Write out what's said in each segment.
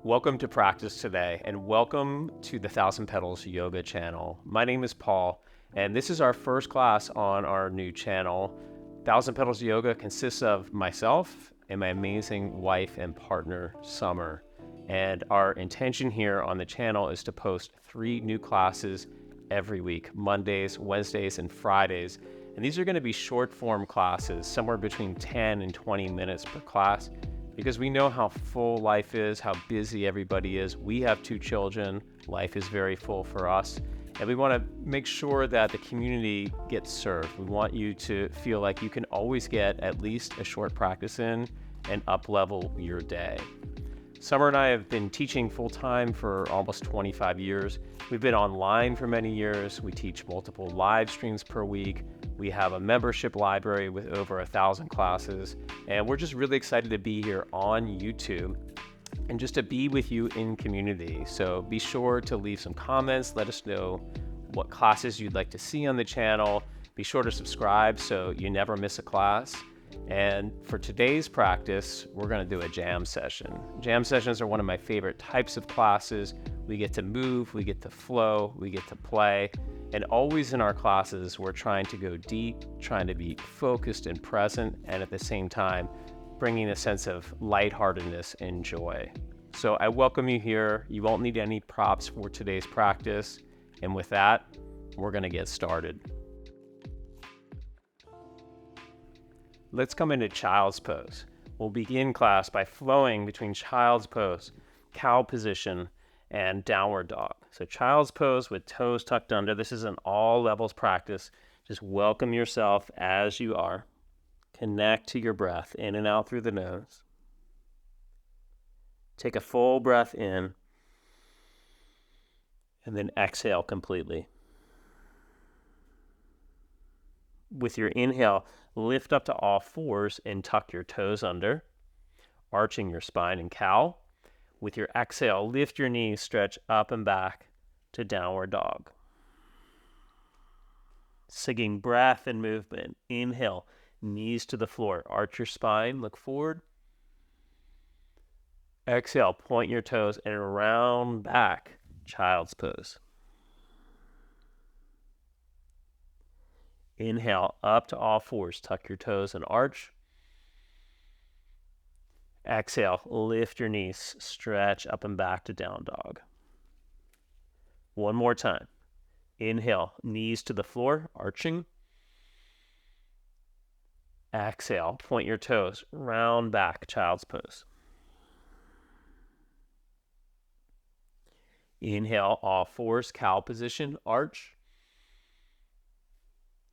Welcome to practice today, and welcome to the Thousand Petals Yoga channel. My name is Paul, and this is our first class on our new channel. Thousand Petals Yoga consists of myself and my amazing wife and partner, Summer. And our intention here on the channel is to post 3 new classes every week, Mondays, Wednesdays, and Fridays. And these are going to be short form classes, somewhere between 10 and 20 minutes per class, because we know how full life is, how busy everybody is. We have 2 children. Life is very full for us. And we want to make sure that the community gets served. We want you to feel like you can always get at least a short practice in and up-level your day. Summer and I have been teaching full-time for almost 25 years. We've been online for many years. We teach multiple live streams per week. We have a membership library with over 1,000 classes, and we're just really excited to be here on YouTube and just to be with you in community. So be sure to leave some comments. Let us know what classes you'd like to see on the channel. Be sure to subscribe so you never miss a class. And for today's practice, we're going to do a jam session. Jam sessions are one of my favorite types of classes. We get to move, we get to flow, we get to play. And always in our classes, we're trying to go deep, trying to be focused and present, and at the same time, bringing a sense of lightheartedness and joy. So I welcome you here. You won't need any props for today's practice. And with that, we're going to get started. Let's come into child's pose. We'll begin class by flowing between child's pose, cow position, and downward dog. So child's pose with toes tucked under. This is an all levels practice. Just welcome yourself as you are. Connect to your breath in and out through the nose. Take a full breath in and then exhale completely. With your inhale, lift up to all fours and tuck your toes under, arching your spine in cow. With your exhale, lift your knees, stretch up and back to downward dog. Singing breath and movement. Inhale, knees to the floor. Arch your spine, look forward. Exhale, point your toes and round back, child's pose. Inhale, up to all fours. Tuck your toes and arch. Exhale, lift your knees, stretch up and back to down dog. One more time. Inhale, knees to the floor, arching. Exhale, point your toes, round back, child's pose. Inhale, all fours, cow position, arch.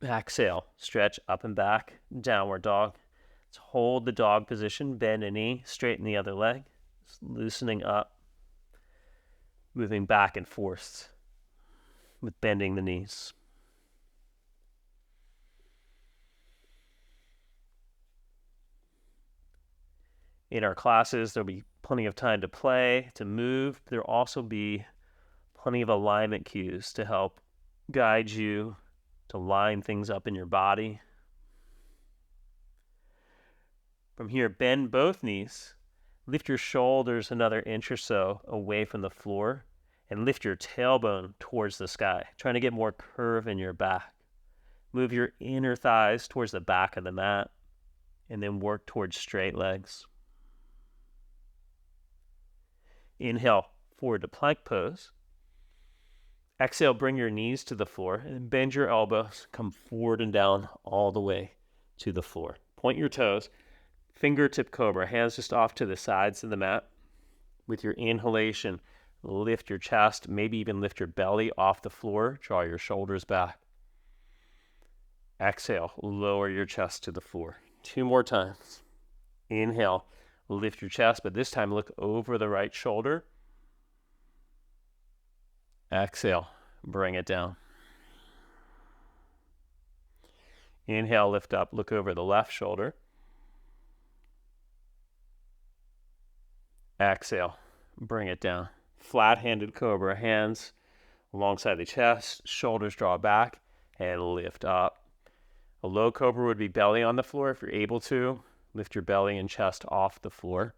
Exhale, stretch up and back, downward dog. Let's hold the dog position, bend a knee, straighten the other leg, just loosening up, moving back and forth with bending the knees. In our classes, there'll be plenty of time to play, to move. There'll also be plenty of alignment cues to help guide you to line things up in your body. From here, bend both knees, lift your shoulders another inch or so away from the floor, and lift your tailbone towards the sky, trying to get more curve in your back. Move your inner thighs towards the back of the mat, and then work towards straight legs. Inhale, forward to plank pose. Exhale, bring your knees to the floor and bend your elbows. Come forward and down all the way to the floor. Point your toes. Fingertip cobra, hands just off to the sides of the mat. With your inhalation, lift your chest, maybe even lift your belly off the floor. Draw your shoulders back. Exhale, lower your chest to the floor. 2 more times. Inhale, lift your chest, but this time look over the right shoulder. Exhale, bring it down. Inhale, lift up, look over the left shoulder. Exhale, bring it down. Flat-handed cobra, hands alongside the chest, shoulders draw back, and lift up. A low cobra would be belly on the floor if you're able to. Lift your belly and chest off the floor.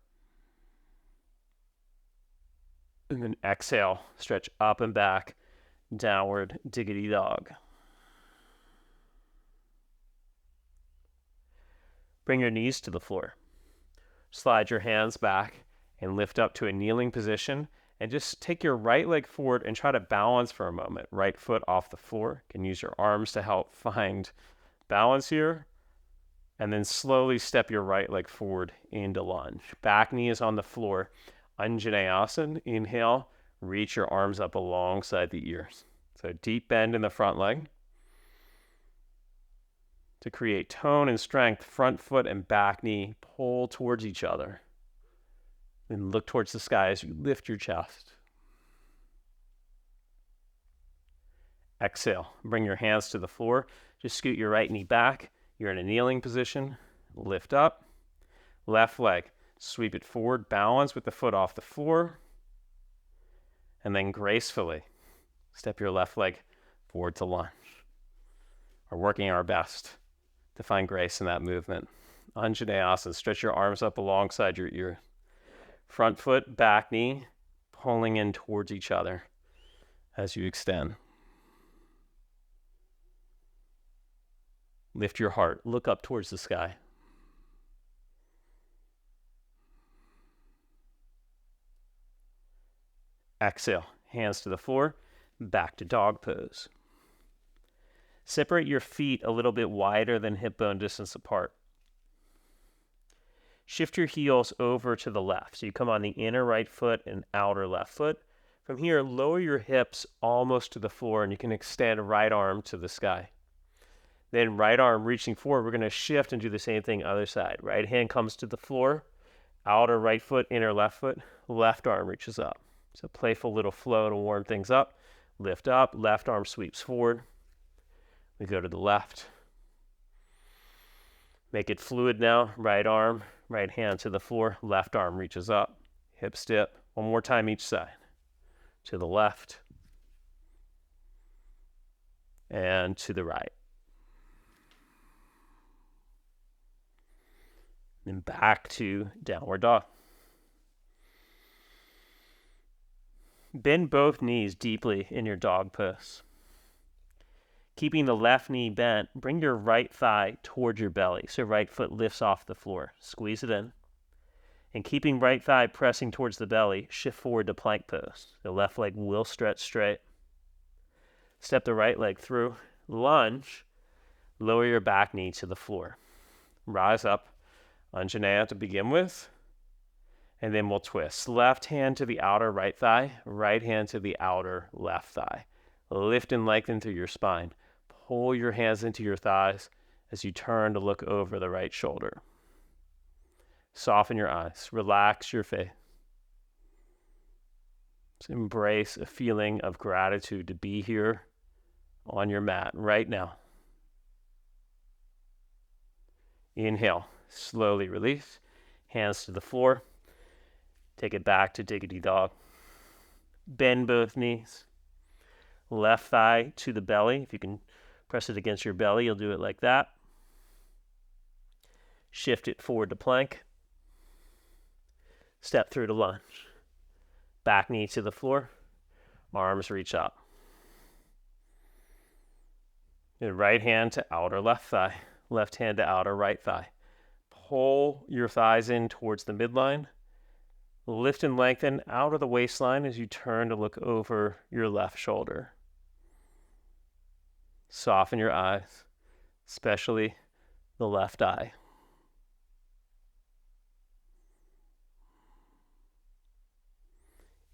And then exhale, stretch up and back, downward diggity dog. Bring your knees to the floor. Slide your hands back and lift up to a kneeling position, and just take your right leg forward and try to balance for a moment. Right foot off the floor. You can use your arms to help find balance here. And then slowly step your right leg forward into lunge. Back knee is on the floor. Anjaneyasana. Inhale, reach your arms up alongside the ears. So deep bend in the front leg. To create tone and strength, front foot and back knee pull towards each other. Then look towards the sky as you lift your chest. Exhale. Bring your hands to the floor. Just scoot your right knee back. You're in a kneeling position. Lift up. Left leg. Sweep it forward. Balance with the foot off the floor. And then gracefully step your left leg forward to lunge. We're working our best to find grace in that movement. Anjaneyasana. Stretch your arms up alongside your ear. Front foot, back knee, pulling in towards each other as you extend. Lift your heart. Look up towards the sky. Exhale. Hands to the floor. Back to dog pose. Separate your feet a little bit wider than hip bone distance apart. Shift your heels over to the left. So you come on the inner right foot and outer left foot. From here, lower your hips almost to the floor, and you can extend right arm to the sky. Then right arm reaching forward, we're going to shift and do the same thing other side. Right hand comes to the floor, outer right foot, inner left foot, left arm reaches up. So playful little flow to warm things up. Lift up, left arm sweeps forward. We go to the left. Make it fluid now. Right arm, right hand to the floor, left arm reaches up. Hips dip. One more time each side. To the left. And to the right. Then back to downward dog. Bend both knees deeply in your dog pose. Keeping the left knee bent, bring your right thigh towards your belly so right foot lifts off the floor. Squeeze it in. And keeping right thigh pressing towards the belly, shift forward to plank pose. The left leg will stretch straight. Step the right leg through. Lunge. Lower your back knee to the floor. Rise up. Anjaneya to begin with. And then we'll twist. Left hand to the outer right thigh. Right hand to the outer left thigh. Lift and lengthen through your spine. Pull your hands into your thighs as you turn to look over the right shoulder. Soften your eyes. Relax your face. Just embrace a feeling of gratitude to be here on your mat right now. Inhale. Slowly release. Hands to the floor. Take it back to diggity dog. Bend both knees. Left thigh to the belly. If you can press it against your belly, you'll do it like that. Shift it forward to plank. Step through to lunge. Back knee to the floor. Arms reach up. Your right hand to outer left thigh. Left hand to outer right thigh. Pull your thighs in towards the midline. Lift and lengthen out of the waistline as you turn to look over your left shoulder. Soften your eyes, especially the left eye.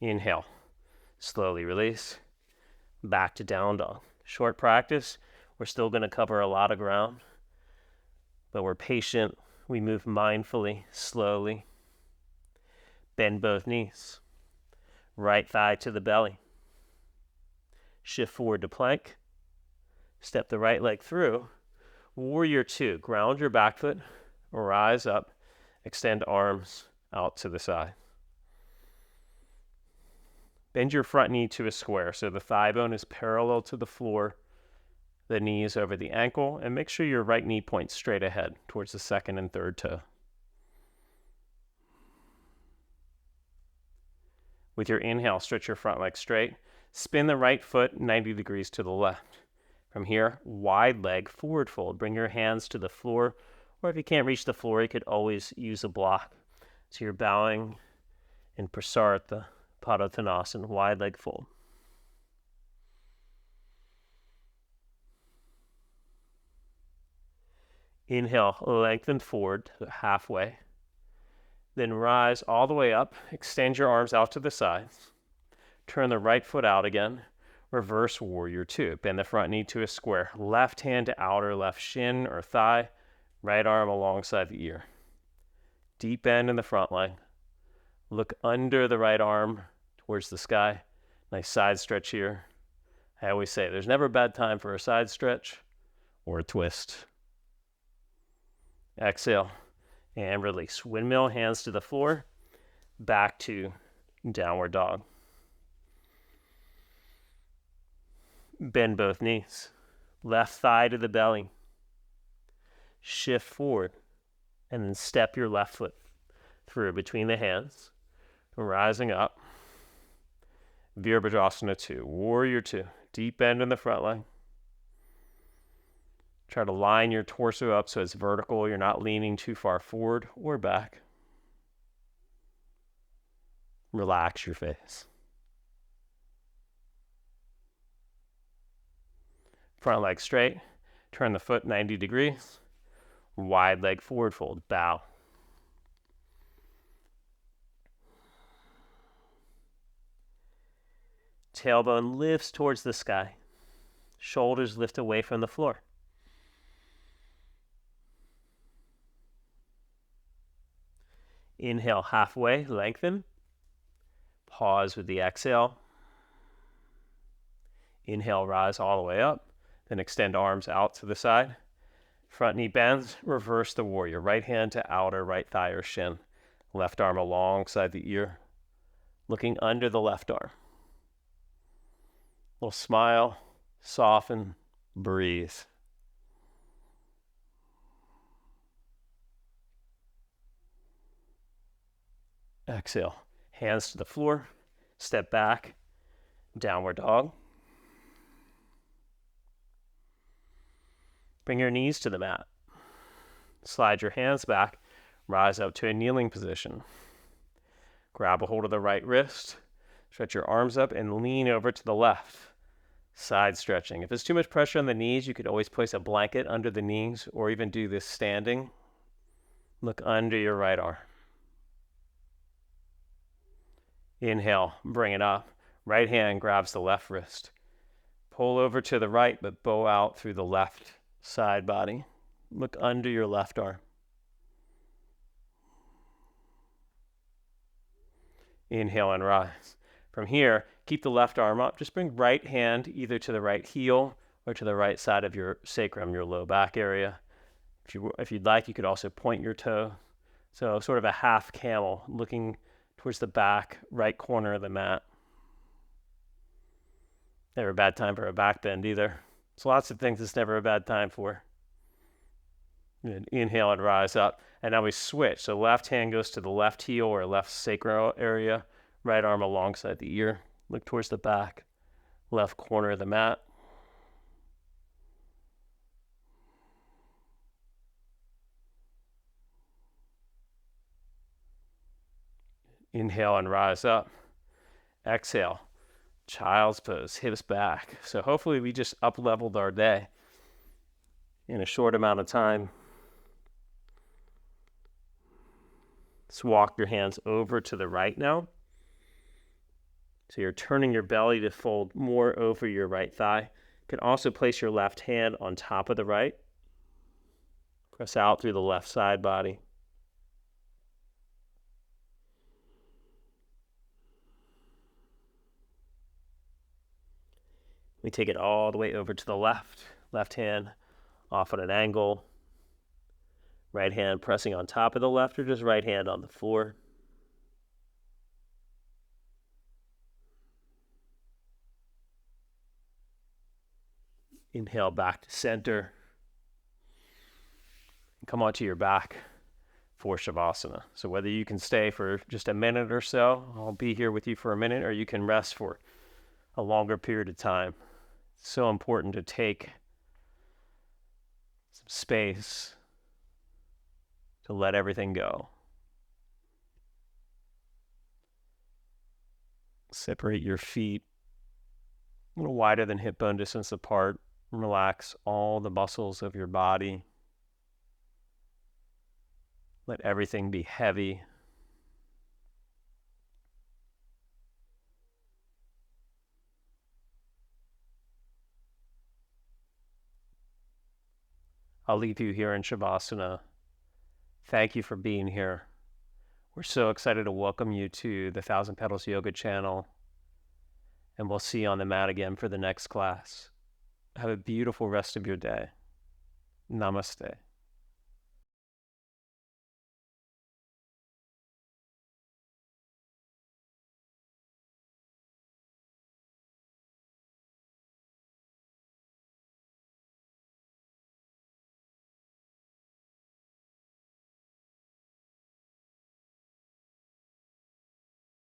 Inhale. Slowly release. Back to down dog. Short practice. We're still going to cover a lot of ground, but we're patient. We move mindfully, slowly. Bend both knees. Right thigh to the belly. Shift forward to plank. Step the right leg through. Warrior two. Ground your back foot. Rise up. Extend arms out to the side. Bend your front knee to a square so the thigh bone is parallel to the floor. The knee is over the ankle, and make sure your right knee points straight ahead towards the second and third toe. With your inhale, stretch your front leg straight. Spin the right foot 90 degrees to the left. From here, wide leg forward fold. Bring your hands to the floor, or if you can't reach the floor, you could always use a block. So you're bowing in Prasartha Padottanasana, wide leg fold. Inhale, lengthen forward to halfway. Then rise all the way up. Extend your arms out to the sides. Turn the right foot out again. Reverse warrior two. Bend the front knee to a square. Left hand to outer left shin or thigh. Right arm alongside the ear. Deep bend in the front leg. Look under the right arm towards the sky. Nice side stretch here. I always say there's never a bad time for a side stretch or a twist. Exhale and release. Windmill, hands to the floor. Back to downward dog. Bend both knees. Left thigh to the belly. Shift forward and then step your left foot through between the hands. Rising up. Virabhadrasana 2, warrior 2. Deep bend in the front leg. Try to line your torso up so it's vertical. You're not leaning too far forward or back. Relax your face. Front leg straight. Turn the foot 90 degrees. Wide leg forward fold. Bow. Tailbone lifts towards the sky. Shoulders lift away from the floor. Inhale halfway, lengthen. Pause with the exhale. Inhale, rise all the way up. Then extend arms out to the side. Front knee bends, reverse the warrior. Right hand to outer right thigh or shin. Left arm alongside the ear. Looking under the left arm. Little smile, soften, breathe. Exhale, hands to the floor, step back, downward dog. Bring your knees to the mat. Slide your hands back, rise up to a kneeling position. Grab a hold of the right wrist, stretch your arms up and lean over to the left. Side stretching. If there's too much pressure on the knees, you could always place a blanket under the knees or even do this standing. Look under your right arm. Inhale, bring it up. Right hand grabs the left wrist. Pull over to the right, but bow out through the left side body. Look under your left arm. Inhale and rise. From here, keep the left arm up. Just bring right hand either to the right heel or to the right side of your sacrum, your low back area. If you'd like, you could also point your toe. So sort of a half camel, looking towards the back right corner of the mat. Never a bad time for a back bend either. There's lots of things it's never a bad time for. Good. Inhale and rise up. And now we switch. So left hand goes to the left heel or left sacral area. Right arm alongside the ear. Look towards the back, left corner of the mat. Inhale and rise up. Exhale. Child's pose, hips back. So hopefully we just up-leveled our day in a short amount of time. Let's walk your hands over to the right now. So you're turning your belly to fold more over your right thigh. You can also place your left hand on top of the right. Press out through the left side body. We take it all the way over to the left. Left hand off at an angle. Right hand pressing on top of the left or just right hand on the floor. Inhale back to center. Come onto your back. for Shavasana. So whether you can stay for just a minute or so, I'll be here with you for a minute, or you can rest for a longer period of time. It's so important to take some space to let everything go. Separate your feet a little wider than hip bone distance apart. Relax all the muscles of your body. Let everything be heavy. I'll leave you here in Shavasana. Thank you for being here. We're so excited to welcome you to the Thousand Petals Yoga channel, and we'll see you on the mat again for the next class. Have a beautiful rest of your day. Namaste.